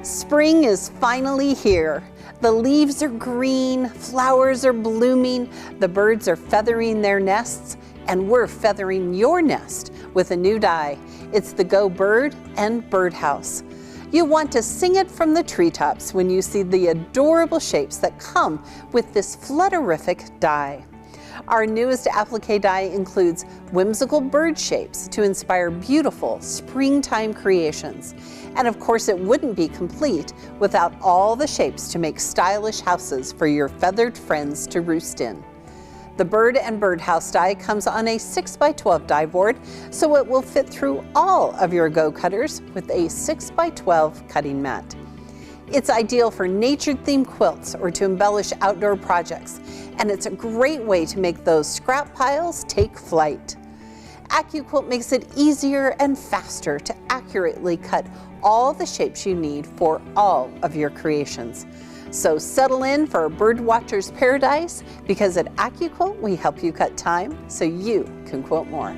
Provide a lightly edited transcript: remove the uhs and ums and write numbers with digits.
Spring is finally here. The leaves are green, flowers are blooming, the birds are feathering their nests, and we're feathering your nest with a new die. It's the Go Bird and Birdhouse. You want to sing it from the treetops when you see the adorable shapes that come with this flutterific die. Our newest applique die includes whimsical bird shapes to inspire beautiful springtime creations. And of course, it wouldn't be complete without all the shapes to make stylish houses for your feathered friends to roost in. The Bird and Birdhouse die comes on a 6x12 die board, so it will fit through all of your Go cutters with a 6x12 cutting mat. It's ideal for nature-themed quilts or to embellish outdoor projects, and it's a great way to make those scrap piles take flight. AccuQuilt makes it easier and faster to accurately cut all the shapes you need for all of your creations. So settle in for a birdwatcher's paradise, because at AccuQuilt we help you cut time so you can quilt more.